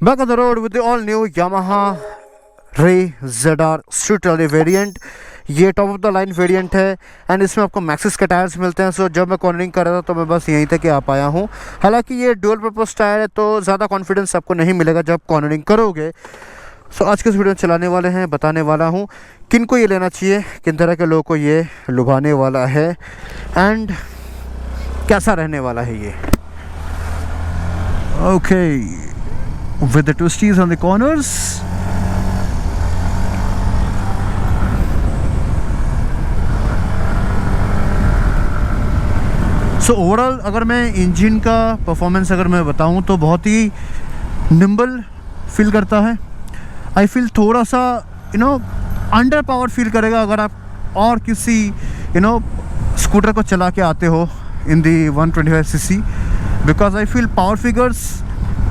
Back on the road with the all new Yamaha Ray ZR Street Rally variant. ये top of the line variant है and इसमें आपको Maxis के tyres मिलते हैं। सो जब मैं कॉर्नरिंग कर रहा था तो मैं बस यहीं तक ही आ पाया हूँ। हालांकि ये डुअल पर्पस टायर है तो ज़्यादा कॉन्फिडेंस आपको नहीं मिलेगा जब कॉर्नरिंग करोगे। सो आज के इस वीडियो में चलाने वाले हैं, बताने वाला हूँ किन को ये लेना चाहिए, किन तरह के लोगों को ये लुभाने वाला है एंड कैसा रहने वाला है ये। Okay, with the twisties on the corners. So overall अगर मैं इंजन का परफॉर्मेंस अगर मैं बताऊं तो बहुत ही निम्बल फील करता है। आई फील थोड़ा सा अंडर पावर फील करेगा अगर आप और किसी स्कूटर को चला के आते हो in the 125cc, because I feel power figures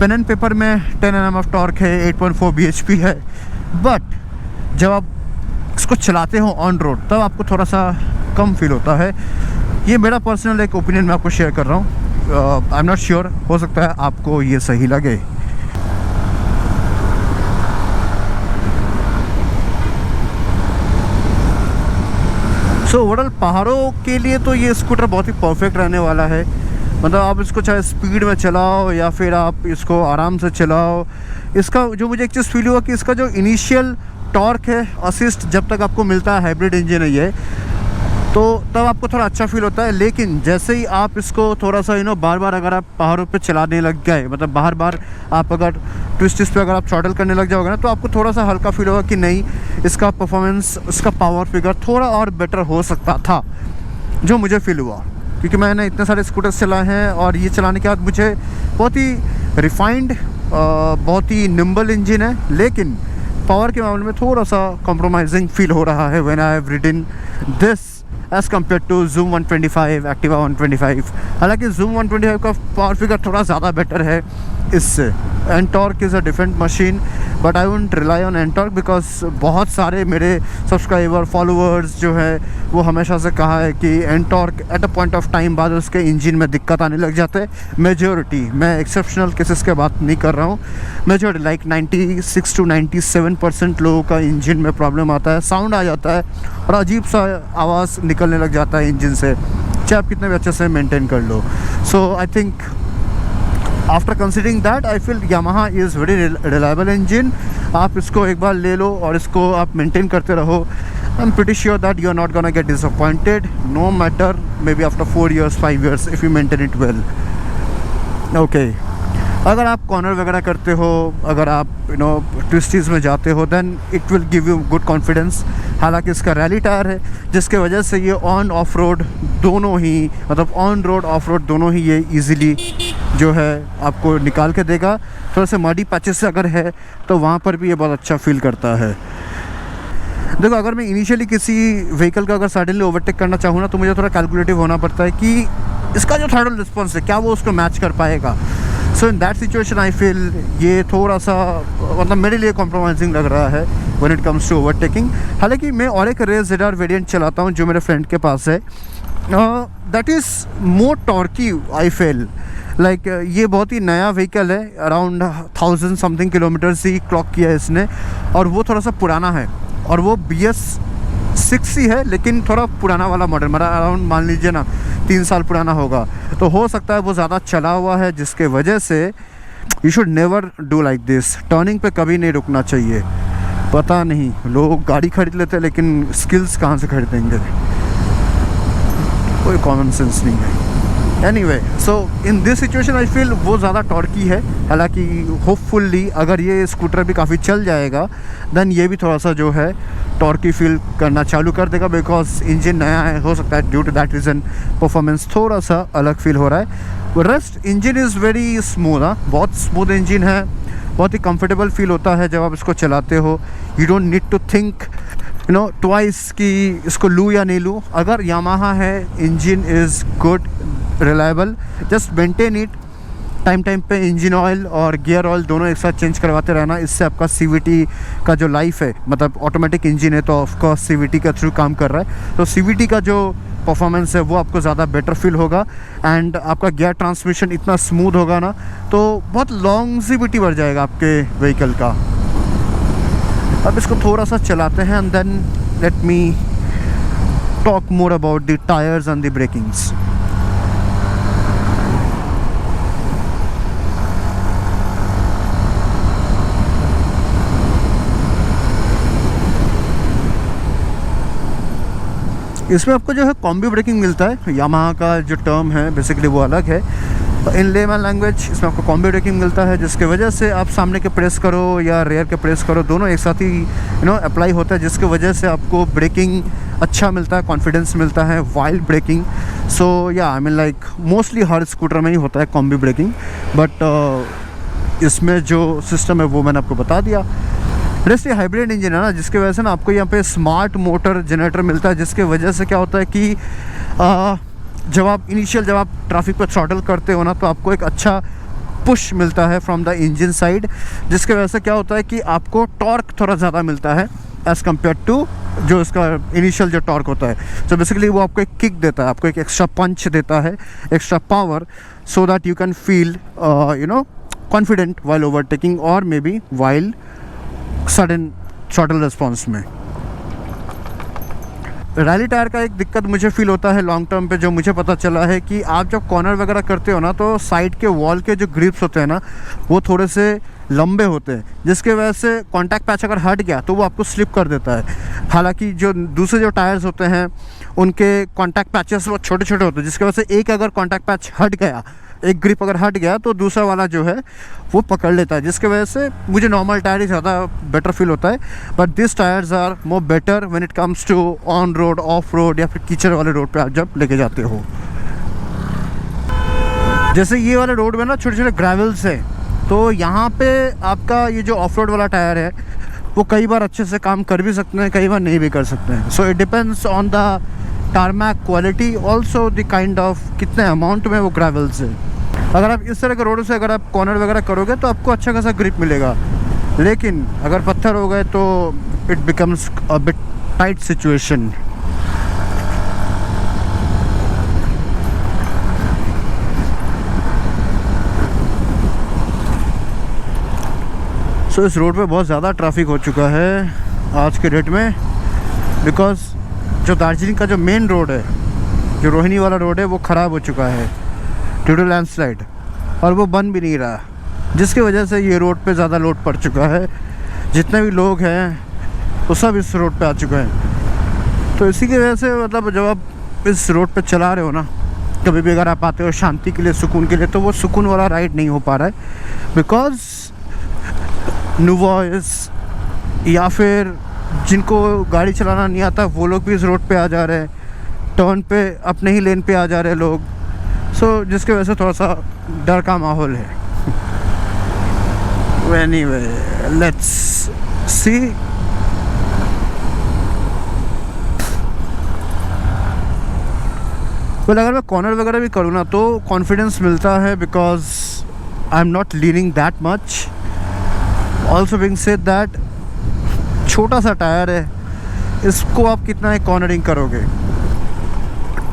pen and paper में 10 Nm ऑफ टॉर्क है, 8.4 bhp है, बट जब आप इसको चलाते हो ऑन रोड तब आपको थोड़ा सा कम फील होता है। ये मेरा पर्सनल एक ओपिनियन मैं आपको शेयर कर रहा हूँ। आई एम नॉट श्योर, हो सकता है आपको ये सही लगे। सो ओवरऑल पहाड़ों के लिए तो ये स्कूटर बहुत ही परफेक्ट रहने वाला है। मतलब आप इसको चाहे स्पीड में चलाओ या फिर आप इसको आराम से चलाओ। इसका जो मुझे एक चीज़ फील हुआ कि इसका जो इनिशियल टॉर्क है असिस्ट जब तक आपको मिलता है, हाइब्रिड इंजन है ये, तो तब आपको थोड़ा अच्छा फील होता है। लेकिन जैसे ही आप इसको थोड़ा सा बार बार अगर आप पहाड़ों पे चलाने लग गए, मतलब बार बार आप अगर ट्विस्टिस पे अगर आप थ्रॉटल करने लग जाओगे ना, तो आपको थोड़ा सा हल्का फील होगा कि नहीं, इसका परफॉर्मेंस, इसका पावर फिगर थोड़ा और बेटर हो सकता था, जो मुझे फील हुआ। क्योंकि मैंने इतने सारे स्कूटर्स चलाए हैं और ये चलाने के बाद मुझे बहुत ही रिफाइंड, बहुत ही निम्बल इंजन है, लेकिन पावर के मामले में थोड़ा सा कॉम्प्रोमाइजिंग फील हो रहा है when I have ridden this as compare to Zoom 125, Activa 125। हालांकि Zoom 125 का पावर फिगर थोड़ा ज़्यादा बेटर है इससे। Ntorq is a different machine, but I won't rely on Ntorq because बहुत सारे मेरे सब्सक्राइबर फॉलोअर्स जो है वो हमेशा से कहा है कि Ntorq at a point of time बाद उसके इंजन में दिक्कत आने लग जाता है। मेजॉरिटी, मैं एक्सेप्शनल केसेस की बात नहीं कर रहा हूँ, मेजॉरिटी लाइक 96 to 97% लोगों का इंजन में प्रॉब्लम आता है, साउंड आ जाता है और अजीब सा आवाज़ निकलने लग जाता है इंजन से, चाहे आप कितने भी अच्छे से मेंटेन कर लो। So I think after considering that I feel Yamaha is very reliable engine. आप इसको एक बार ले लो और इसको आप मेंटेन करते रहो। I am pretty sure that you are not gonna get disappointed, no matter maybe after 4 years 5 years if you maintain it well. Okay, अगर आप कॉर्नर वगैरह करते हो, अगर आप ट्विस्टीज में जाते हो, then it will give you good confidence. हालांकि इसका रैली टायर है जिसके वजह से ये ऑन ऑफ रोड दोनों ही, मतलब ऑन रोड ऑफ रोड दोनों ही ये इजीली जो है आपको निकाल के देगा। थोड़ा से मडी पैचेस से अगर है तो वहाँ पर भी ये बहुत अच्छा फील करता है। देखो, अगर मैं इनिशियली किसी व्हीकल का अगर सडनली ओवरटेक करना चाहूँ ना, तो मुझे थोड़ा कैलकुलेटिव होना पड़ता है कि इसका जो थर्डल रिस्पॉन्स है क्या वो उसको मैच कर पाएगा। So in that situation I feel ये थोड़ा सा, मतलब मेरे लिए कॉम्प्रोमाइजिंग लग रहा है when it comes to overtaking. हालांकि मैं और एक Ray ZR वेरिएंट चलाता हूँ जो मेरे फ्रेंड के पास है, that is more torquey. I feel like ये बहुत ही नया व्हीकल है, अराउंड 1000 समथिंग किलोमीटर्स ही क्लॉक किया है इसने, और वो थोड़ा सा पुराना है और वो BS6 ही है, लेकिन थोड़ा पुराना वाला मॉडल, मेरा अराउंड मान लीजिए ना 3 साल पुराना होगा। तो हो सकता है वो ज़्यादा चला हुआ है, जिसके वजह से you should never do like this. Turning पे कभी नहीं रुकना चाहिए। पता नहीं, लोग गाड़ी खरीद लेते हैं लेकिन स्किल्स कहाँ से खरीदेंगे, कोई कॉमन सेंस नहीं है। Anyway, so in this situation I feel वो ज़्यादा टॉर्की है। हालांकि होपफुली अगर ये स्कूटर भी काफ़ी चल जाएगा देन ये भी थोड़ा सा जो है टॉर्की फील करना चालू कर देगा, बिकॉज इंजन नया है। हो सकता है due to that reason performance थोड़ा सा अलग फील हो रहा है। Rest engine is very smooth, बहुत स्मूथ इंजन है, बहुत ही कंफर्टेबल फील होता है जब आप इसको चलाते हो। You don't need to think twice कि इसको लूँ या नहीं लूँ। अगर यामाहा है, engine is good, reliable, just maintain it time time पे इंजन ऑयल और गियर ऑयल दोनों एक साथ चेंज करवाते रहना। इससे आपका CVT का जो लाइफ है, मतलब ऑटोमेटिक इंजन है तो ऑफकोर्स CVT का थ्रू काम कर रहा है, तो CVT का जो परफॉर्मेंस है वो आपको ज़्यादा बेटर फील होगा। एंड आपका गियर ट्रांसमिशन इतना स्मूथ होगा ना, तो बहुत लॉन्जिविटी बढ़ जाएगा आपके व्हीकल का। अब इसको थोड़ा सा चलाते हैं and then let me talk more about the tyres and the brakings. इसमें आपको जो है कॉम्बी ब्रेकिंग मिलता है। यामाहा का जो टर्म है बेसिकली वो अलग है। इन लेमन लैंग्वेज इसमें आपको कॉम्बी ब्रेकिंग मिलता है, जिसके वजह से आप सामने के प्रेस करो या रेयर के प्रेस करो, दोनों एक साथ ही अप्लाई होता है, जिसके वजह से आपको ब्रेकिंग अच्छा मिलता है, कॉन्फिडेंस मिलता है, वाइल्ड ब्रेकिंग। सो या आई मीन लाइक मोस्टली हर स्कूटर में ही होता है कॉम्बी ब्रेकिंग, बट इसमें जो सिस्टम है वो मैंने आपको बता दिया। रेस्ट ये हाइब्रिड इंजन है ना, जिसकी वजह से ना आपको यहाँ पे स्मार्ट मोटर जनरेटर मिलता है, जिसके वजह से क्या होता है कि जब आप ट्रैफिक पर थ्रॉटल करते हो ना, तो आपको एक अच्छा पुश मिलता है फ्रॉम द इंजन साइड, जिसके वजह से क्या होता है कि आपको टॉर्क थोड़ा ज़्यादा मिलता है एज़ कम्पेयर टू जो इसका इनिशियल जो टॉर्क होता है। तो बेसिकली वो आपको एक किक देता है, आपको एक एक्स्ट्रा पंच देता है, extra power, so that you can feel confident while overtaking और maybe while sudden throttle response में। रैली टायर का एक दिक्कत मुझे फील होता है लॉन्ग टर्म पे, जो मुझे पता चला है कि आप जब कॉर्नर वगैरह करते हो ना, तो साइड के वॉल के जो ग्रिप्स होते हैं ना, वो थोड़े से लंबे होते हैं, जिसके वजह से कॉन्टैक्ट पैच अगर हट गया तो वो आपको स्लिप कर देता है। हालांकि जो दूसरे जो टायर्स होते हैं उनके कॉन्टैक्ट पैचेस वो छोटे छोटे होते हैं, जिसकी वजह से एक अगर कॉन्टैक्ट पैच हट गया, एक ग्रिप अगर हट गया, तो दूसरा वाला जो है वो पकड़ लेता है, जिसके वजह से मुझे नॉर्मल टायर ही ज़्यादा बेटर फील होता है। But this tyres are more better when it comes to on road, off road या फिर कीचड़ वाले रोड पे आप जब लेके जाते हो। जैसे ये वाले रोड में ना छोटे छोटे ग्रेवल्स है, तो यहाँ पे आपका ये जो ऑफ रोड वाला टायर है वो कई बार अच्छे से काम कर भी सकते हैं, कई बार नहीं भी कर सकते हैं। So it depends on the tarmac quality, also the kind of कितने अमाउंट में वो ग्रेवल्स है। अगर आप इस तरह के रोड से अगर आप कॉर्नर वगैरह करोगे तो आपको अच्छा खासा ग्रिप मिलेगा, लेकिन अगर पत्थर हो गए तो it becomes a bit tight situation. So इस रोड पे बहुत ज़्यादा ट्रैफिक हो चुका है आज के डेट में, बिकॉज जो दार्जिलिंग का जो मेन रोड है, जो रोहिणी वाला रोड है, वो ख़राब हो चुका है ड्यू टू लैंडस्लाइड, और वो बन भी नहीं रहा, जिसकी वजह से ये रोड पे ज़्यादा लोड पड़ चुका है। जितने भी लोग हैं वो सब इस रोड पे आ चुके हैं। तो इसी की वजह से मतलब जब आप इस रोड पे चला रहे हो ना, कभी भी अगर आप आते हो शांति के लिए, सुकून के लिए, तो वो सुकून वाला राइड नहीं हो पा रहा है, बिकॉज न्यू वॉइस या फिर जिनको गाड़ी चलाना नहीं आता वो लोग भी इस रोड पे आ जा रहे हैं, टर्न पे अपने ही लेन पे आ जा रहे हैं लोग। सो जिसकी वजह से थोड़ा सा डर का माहौल है। Anyway let's see. अगर मैं कॉर्नर वगैरह भी करूँ ना तो कॉन्फिडेंस मिलता है, because I am not leaning that much. Also being said that छोटा सा टायर है, इसको आप कितना ही कॉर्नरिंग करोगे।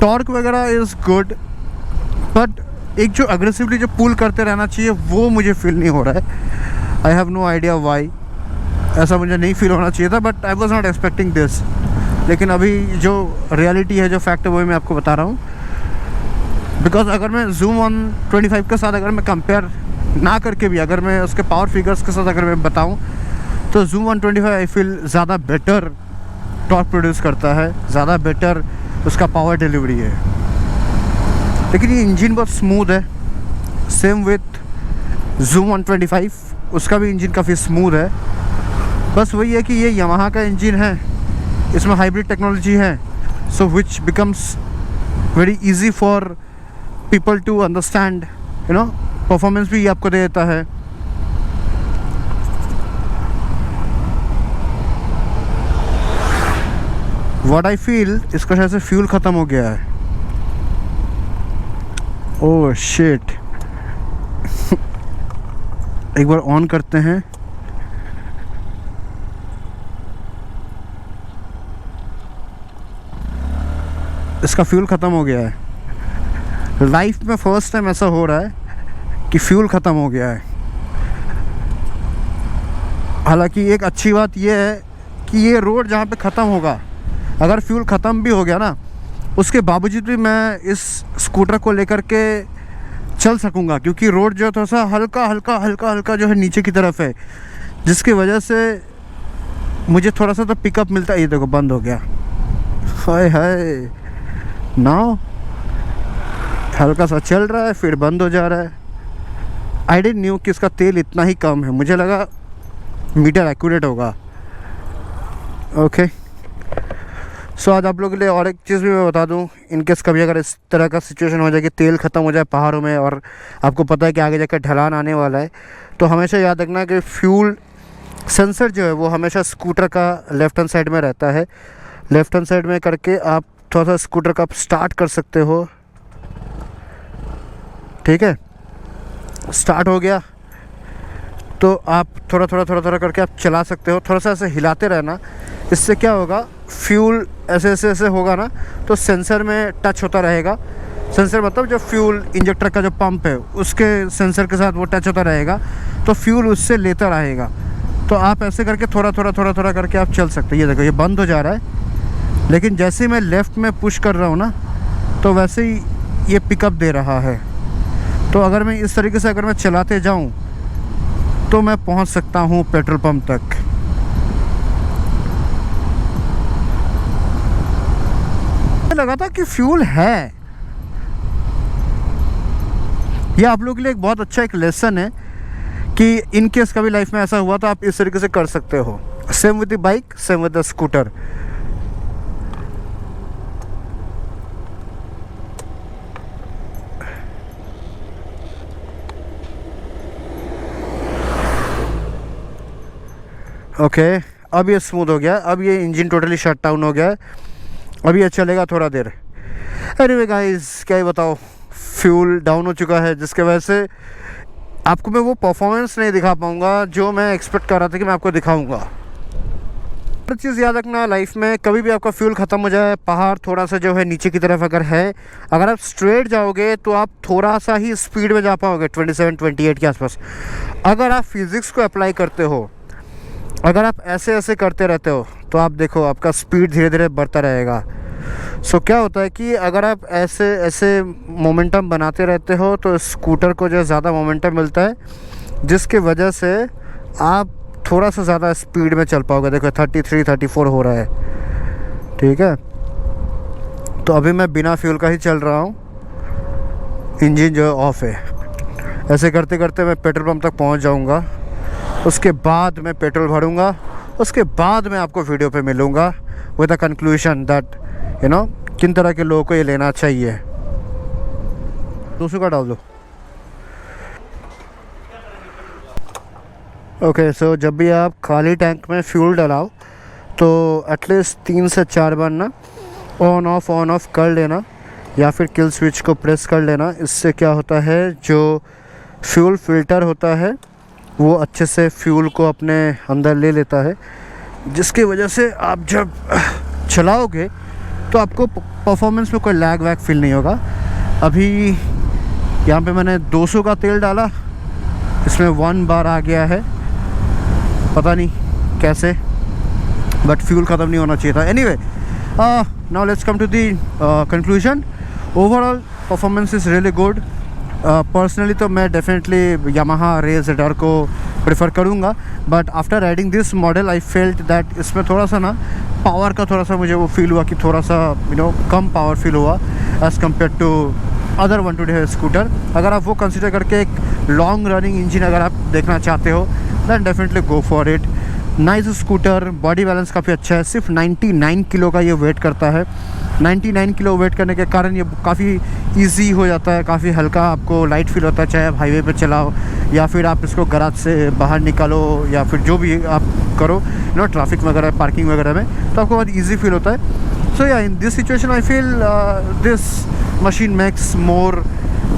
टॉर्क वगैरह इज़ गुड, बट एक जो अग्रेसिवली जो पुल करते रहना चाहिए वो मुझे फील नहीं हो रहा है। I have no idea why, ऐसा मुझे नहीं फील होना चाहिए था, but I was not expecting this. लेकिन अभी जो रियलिटी है, जो फैक्ट है, वो मैं आपको बता रहा हूँ। बिकॉज अगर मैं Zoom 125 के साथ अगर मैं कंपेयर ना करके भी, अगर मैं उसके पावर फिगर्स के साथ अगर मैं बताऊँ, तो Zoom 125 आई फील ज़्यादा बेटर टॉर्क प्रोड्यूस करता है, ज़्यादा बेटर उसका पावर डिलीवरी है। लेकिन ये इंजन बहुत स्मूथ है, सेम विथ Zoom 125, उसका भी इंजन काफ़ी स्मूथ है। बस वही है कि ये यामाहा का इंजन है, इसमें हाइब्रिड टेक्नोलॉजी है, so which becomes very easy for people to understand, you know. Performance भी ये आपको दे देता है। व्हाट आई फील, इसका शायद से फ्यूल ख़त्म हो गया है। Oh shit. एक बार ऑन करते हैं। इसका फ्यूल ख़त्म हो गया है। लाइफ में फर्स्ट टाइम ऐसा हो रहा है कि फ्यूल ख़त्म हो गया है। हालांकि एक अच्छी बात यह है कि ये रोड जहाँ पे ख़त्म होगा, अगर फ्यूल ख़त्म भी हो गया ना, उसके बावजूद भी मैं इस स्कूटर को लेकर के चल सकूँगा, क्योंकि रोड जो थोड़ा सा हल्का हल्का जो है नीचे की तरफ है, जिसकी वजह से मुझे थोड़ा सा तो पिकअप मिलता है। ये देखो बंद हो गया, हाय हाय। नाउ हल्का सा चल रहा है फिर बंद हो जा रहा है। आई डिडंट न्यू कि इसका तेल इतना ही कम है, मुझे लगा मीटर एक्यूरेट होगा। ओके सो आज आप लोगों के लिए और एक चीज़ भी मैं बता दूं, इनकेस कभी अगर इस तरह का सिचुएशन हो जाए कि तेल ख़त्म हो जाए पहाड़ों में और आपको पता है कि आगे जाकर ढलान आने वाला है, तो हमेशा याद रखना कि फ्यूल सेंसर जो है वो हमेशा स्कूटर का लेफ़्ट हैंड साइड में रहता है। लेफ़्ट हैंड साइड में करके आप थोड़ा सा स्कूटर का स्टार्ट कर सकते हो। ठीक है, स्टार्ट हो गया तो आप थोड़ा करके आप चला सकते हो। थोड़ा सा ऐसे हिलाते रहना, इससे क्या होगा, फ्यूल ऐसे होगा ना तो सेंसर में टच होता रहेगा। सेंसर मतलब जो फ्यूल इंजेक्टर का जो पंप है उसके सेंसर के साथ वो टच होता रहेगा, तो फ्यूल उससे लेता रहेगा। तो आप ऐसे करके थोड़ा करके आप चल सकते हैं। ये देखो ये बंद हो जा रहा है, लेकिन जैसे ही मैं लेफ़्ट में पुश कर रहा हूँ ना, तो वैसे ही ये पिकअप दे रहा है। तो अगर मैं इस तरीके से अगर मैं चलाते जाऊँ तो मैं पहुँच सकता हूँ पेट्रोल पंप तक। लगा था कि फ्यूल है। ये आप लोगों के लिए एक बहुत अच्छा एक लेसन है कि इन केस कभी लाइफ में ऐसा हुआ तो आप इस तरीके से कर सकते हो। Same with the bike, same with the scooter. Okay अब ये स्मूथ हो गया, अब ये इंजन टोटली शट डाउन हो गया है। अब ये चलेगा थोड़ा देर। एनीवे गाइस, क्या ही बताओ, फ्यूल डाउन हो चुका है, जिसके वजह से आपको मैं वो परफॉर्मेंस नहीं दिखा पाऊँगा जो मैं एक्सपेक्ट कर रहा था कि मैं आपको दिखाऊँगा। हर चीज़ याद रखना, लाइफ में कभी भी आपका फ्यूल ख़त्म हो जाए, पहाड़ थोड़ा सा जो है नीचे की तरफ अगर है, अगर आप स्ट्रेट जाओगे तो आप थोड़ा सा ही स्पीड में जा पाओगे 27-28 के आसपास। अगर आप फिज़िक्स को अप्लाई करते हो, अगर आप ऐसे करते रहते हो, तो आप देखो आपका स्पीड धीरे धीरे बढ़ता रहेगा। सो क्या होता है कि अगर आप ऐसे मोमेंटम बनाते रहते हो तो स्कूटर को जो ज़्यादा मोमेंटम मिलता है, जिसके वजह से आप थोड़ा सा ज़्यादा स्पीड में चल पाओगे। देखो 33-34 हो रहा है। ठीक है, तो अभी मैं बिना फ्यूल का ही चल रहा हूँ, इंजन जो ऑफ है। ऐसे करते करते मैं पेट्रोल पंप तक पहुँच जाऊँगा, उसके बाद मैं पेट्रोल भरूँगा, उसके बाद मैं आपको वीडियो पे मिलूँगा with the conclusion that you know किन तरह के लोगों को ये लेना चाहिए। 200 का डाल दो। ओके सो जब भी आप खाली टैंक में फ्यूल डलाओ तो एटलीस्ट 3 से 4 बार ना ऑन ऑफ कर लेना, या फिर किल स्विच को प्रेस कर लेना। इससे क्या होता है, जो फ्यूल फिल्टर होता है वो अच्छे से फ्यूल को अपने अंदर ले लेता है, जिसकी वजह से आप जब चलाओगे तो आपको परफॉर्मेंस में कोई लैग वैग फील नहीं होगा। अभी यहाँ पे मैंने 200 का तेल डाला, इसमें 1 बार आ गया है, पता नहीं कैसे, बट फ्यूल ख़त्म नहीं होना चाहिए था। Anyway now let's come to the conclusion. Overall performance is really good. Personally तो मैं डेफिनेटली यामाहा रेज़र को प्रेफर करूँगा, but after riding this model I felt that इसमें थोड़ा सा ना पावर का थोड़ा सा मुझे वो फील हुआ कि थोड़ा सा कम पावर फील हुआ as compare to other 120 scooter. अगर आप वो कंसिडर करके एक लॉन्ग रनिंग इंजन अगर आप देखना चाहते हो then definitely go for it. Nice scooter, body balance काफ़ी अच्छा है। सिर्फ 99 किलो का ये वेट करता है। 99 किलो वेट करने के कारण ये काफ़ी इजी हो जाता है, काफ़ी हल्का, आपको लाइट फील होता है, चाहे आप हाईवे पे चलाओ या फिर आप इसको गैराज से बाहर निकालो या फिर जो भी आप करो ट्रैफिक वगैरह, पार्किंग वगैरह में, तो आपको बहुत ईजी फील होता है। सो या in this situation I feel this machine makes more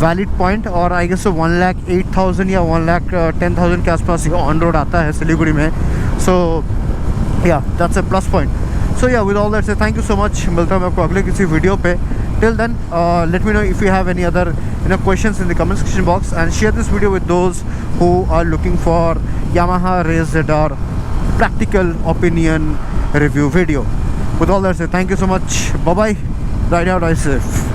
valid point, और आई गेस 1,08,000 या 1,10,000 के आसपास ऑन रोड आता है सिलीगुड़ी में. सो या दैट्स अ प्लस पॉइंट. सो या विद ऑल दैट से थैंक यू सो मच. मिलता हूँ मैं आपको अगले किसी वीडियो पे. Till then, let me know if you have any other questions in the comment section box, and share this video with those who are looking for Yamaha Race Radar practical opinion review video. With all that said, thank you so much. Bye bye. Ride out, ride safe.